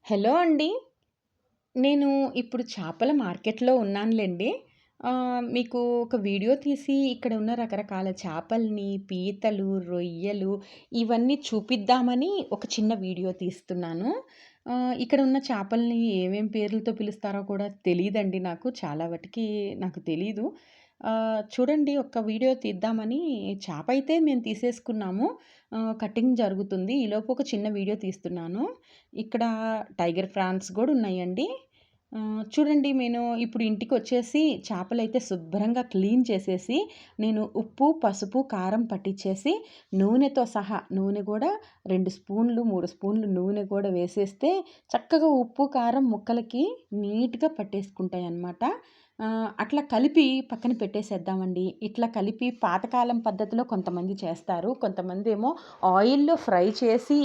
Hello అండి. నేను ఇప్పుడు చేపల మార్కెట్‌లో ఉన్నానులెండి. మీకు ఒక వీడియో తీసి ఇక్కడ ఉన్న రకరకాల చేపల్ని, పీతలు, రొయ్యలు ఇవన్నీ చూపిద్దామని ఒక చిన్న వీడియో తీస్తున్నాను. ఇక్కడ ఉన్న చేపల్ని ఏమేం పేర్లతో పిలుస్తారో కూడా తెలీదండి నాకు. చాలా వాటికి నాకు తెలీదు. చూడండి ఒక్క వీడియో తీద్దామని చేపయితే మేము తీసేసుకున్నాము. కటింగ్ జరుగుతుంది. ఈలోపు ఒక చిన్న వీడియో తీస్తున్నాను. ఇక్కడ టైగర్ ప్రాన్స్ గూడా ఉన్నాయండి. చూడండి నేను ఇప్పుడు ఇంటికొచ్చేసి చేపలైతే శుభ్రంగా క్లీన్ చేసేసి, నేను ఉప్పు, పసుపు, కారం పట్టిచ్చేసి, నూనెతో సహా నూనె గూడా 2 స్పూన్లు, 3 స్పూన్లు నూనె గూడా వేసేస్తే చక్కగా ఉప్పు, కారం ముక్కలకి నీట్‌గా పట్టేసుకుంటాయన్నమాట. అట్లా కలిపి పక్కన పెట్టేసేద్దామండి. ఇట్లా కలిపి పాతకాలం పద్ధతిలో కొంతమంది చేస్తారు. కొంతమందేమో ఆయిల్‌లో ఫ్రై చేసి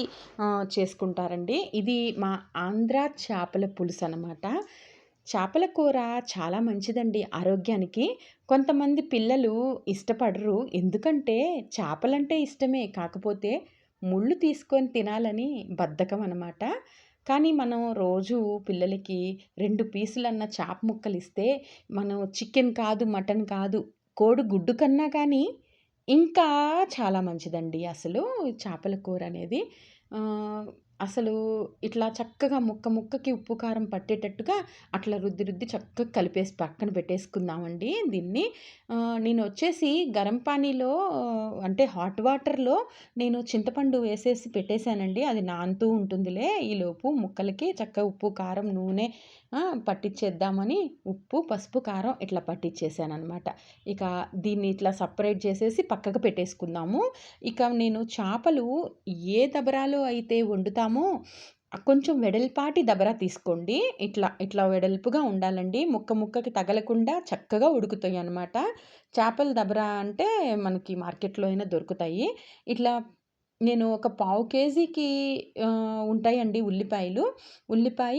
చేసుకుంటారండి. ఇది మా ఆంధ్ర చేపల పులుసనమాట. చేపల కూర చాలా మంచిదండి ఆరోగ్యానికి. కొంతమంది పిల్లలు ఇష్టపడరు. ఎందుకంటే చేపలంటే ఇష్టమే. కాకపోతే ముళ్ళు తీసుకొని తినాలని బద్ధకం అనమాట. కానీ మనం రోజు పిల్లలకి 2 పీసులన్న చేప ముక్కలిస్తే, మనం చికెన్ కాదు, మటన్ కాదు, కోడి గుడ్డు కన్నా కానీ ఇంకా చాలా మంచిదండి అసలు చేపల కూరనేది. ఆహ్, అసలు ఇట్లా చక్కగా ముక్క ముక్కకి ఉప్పు, కారం పట్టేటట్టుగా అట్లా రుద్ది రుద్ది చక్కగా కలిపేసి పక్కన పెట్టేసుకుందామండి దీన్ని. నేనొచ్చేసి గరం పానీలో అంటే హాట్ వాటర్‌లో నేను చింతపండు వేసేసి పెట్టేసానండి. అది నానుతూ ఉంటుందిలే. ఈలోపు ముక్కలకి చక్కగా ఉప్పు, కారం, నూనె పట్టిచ్చేద్దామని ఉప్పు, పసుపు, కారం ఇట్లా పట్టిచ్చేసాననమాట. ఇక దీన్ని ఇట్లా సెపరేట్ చేసేసి పక్కకు పెట్టేసుకుందాము. ఇక నేను చేపలు ఏ దబరాలో అయితే వండుతామో కొంచెం వెడల్పాటి దబరా తీసుకోండి. ఇట్లా వెడల్పుగా ఉండాలండి. ముక్క ముక్కకి తగలకుండా చక్కగా ఉడుకుతాయనమాట. చేపల దబరా అంటే మనకి మార్కెట్‌లో అయినా దొరుకుతాయి. ఇట్లా నేను ఒక పావు కేజీకి ఉంటాయండి ఉల్లిపాయలు. ఉల్లిపాయ,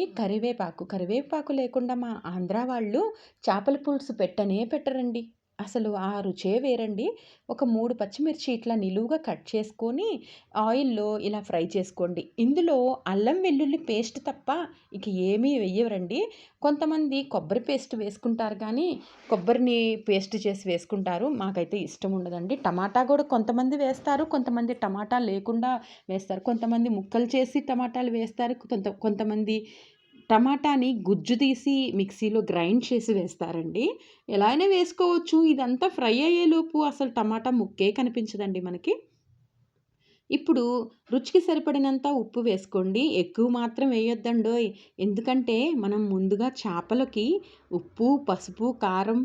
కరివేపాకు లేకుండా మా ఆంధ్రా వాళ్ళు చేపల పులుసు పెట్టనే పెట్టరండి. అసలు ఆ రుచే వేరండి. ఒక 3 పచ్చిమిర్చి ఇట్లా నిలువుగా కట్ చేసుకొని ఆయిల్‌లో ఇలా ఫ్రై చేసుకోండి. ఇందులో అల్లం వెల్లుల్లి పేస్ట్ తప్ప ఇక ఏమీ వెయ్యరండి. కొంతమంది కొబ్బరి పేస్ట్ వేసుకుంటారు గానీ, కొబ్బరిని పేస్ట్ చేసి వేసుకుంటారు. మాకైతే ఇష్టం ఉండదండి. టమాటా గూడా కొంతమంది వేస్తారు. కొంతమంది టమాటా లేకుండా వేస్తారు. కొంతమంది ముక్కలు చేసి టమాటాలు వేస్తారు. కొంతమంది టమాటాని గుజ్జు తీసి మిక్సీలో గ్రైండ్ చేసి వేస్తారండి. ఎలా అయినా వేసుకోవచ్చు. ఇదంతా ఫ్రై అయ్యేలోపు అసలు టమాటా ముక్కే కనిపించదండి మనకి. ఇప్పుడు రుచికి సరిపడినంత ఉప్పు వేసుకోండి. ఎక్కువ మాత్రం వేయొద్దండోయ్! ఎందుకంటే మనం ముందుగా చేపలకి ఉప్పు, పసుపు, కారం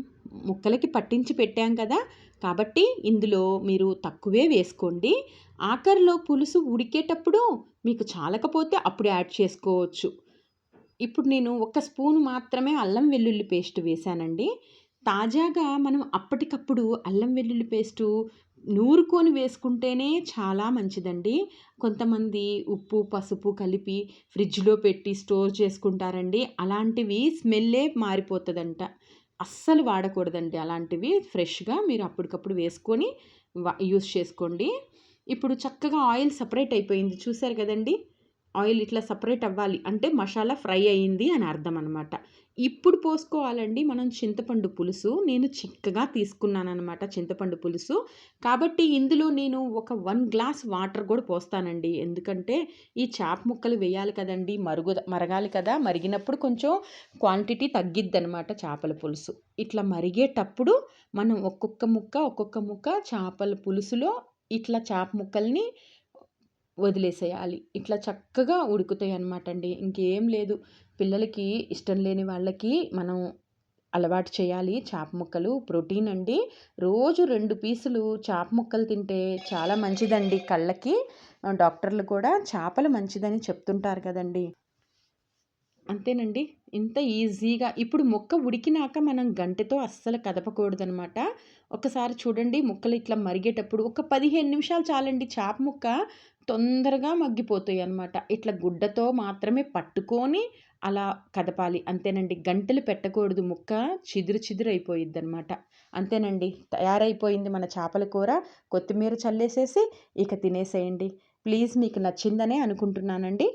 ముక్కలకి పట్టించి పెట్టాం కదా! కాబట్టి ఇందులో మీరు తక్కువే వేసుకోండి. ఆఖరిలో పులుసు ఉడికేటప్పుడు మీకు చాలకపోతే అప్పుడు యాడ్ చేసుకోవచ్చు. ఇప్పుడు నేను ఒక స్పూన్ మాత్రమే అల్లం వెల్లుల్లి పేస్ట్ వేశానండి. తాజాగా మనం అప్పటికప్పుడు అల్లం వెల్లుల్లి పేస్టు నూరుకొని వేసుకుంటేనే చాలా మంచిదండి. కొంతమంది ఉప్పు, పసుపు కలిపి ఫ్రిడ్జ్‌లో పెట్టి స్టోర్ చేసుకుంటారండి. అలాంటివి స్మెల్లే మారిపోతదంట. అస్సలు వాడకూడదండి అలాంటివి. ఫ్రెష్‌గా మీరు అప్పటికప్పుడు వేసుకొని యూజ్ చేసుకోండి. ఇప్పుడు చక్కగా ఆయిల్ సెపరేట్ అయిపోయింది చూసారు గదండీ! ఆయిల్ ఇట్లా సెపరేట్ అవ్వాలి. అంటే మసాలా ఫ్రై అయింది అని అర్థం అనమాట. ఇప్పుడు పోసుకోవాలండి మనం చింతపండు పులుసు. నేను చిక్కగా తీసుకున్నాననమాట చింతపండు పులుసు. కాబట్టి ఇందులో నేను ఒక 1 గ్లాస్ వాటర్ గూడా పోస్తానండి. ఎందుకంటే ఈ చేప ముక్కలు వేయాలి కదండీ! మరగాలి కదా! మరిగినప్పుడు కొంచెం క్వాంటిటీ తగ్గిద్దనమాట చేపల పులుసు. ఇట్లా మరిగేటప్పుడు మనం ఒక్కొక్క ముక్క చేపల పులుసులో ఇట్లా చేప ముక్కల్ని వదిలేసేయాలి. ఇట్లా చక్కగా ఉడుకుతాయనమాట అండి. ఇంకేం లేదు. పిల్లలకి ఇష్టం లేని వాళ్ళకి మనం అలవాటు చేయాలి చేప ముక్కలు. ప్రోటీన్ అండి. రోజు 2 పీసులు చేప ముక్కలు తింటే చాలా మంచిదండి కళ్ళకి. డాక్టర్లు కూడా చేపలు మంచిదని చెప్తుంటారు కదండీ! అంతేనండి. ఇంత ఈజీగా ఇప్పుడు ముక్క ఉడికినాక మనం గంటెతో అస్సలు కదపకూడదనమాట. ఒకసారి చూడండి ముక్కలు ఇట్లా మరిగేటప్పుడు ఒక 15 నిమిషాలు చాలండి చేప ముక్క తొందరగా మగ్గిపోతాయనమాట. ఇట్లా గుడ్డతో మాత్రమే పట్టుకొని అలా కదపాలి. అంతేనండి. గంటెలు పెట్టకూడదు. ముక్క చిదురు చిదురు అయిపోయిద్దనమాట. అంతేనండి. తయారైపోయింది మన చేపల కూర. కొత్తిమీర చల్లేసేసి ఇక తినేసేయండి. ప్లీజ్ మీకు నచ్చిందనే అనుకుంటున్నానండి.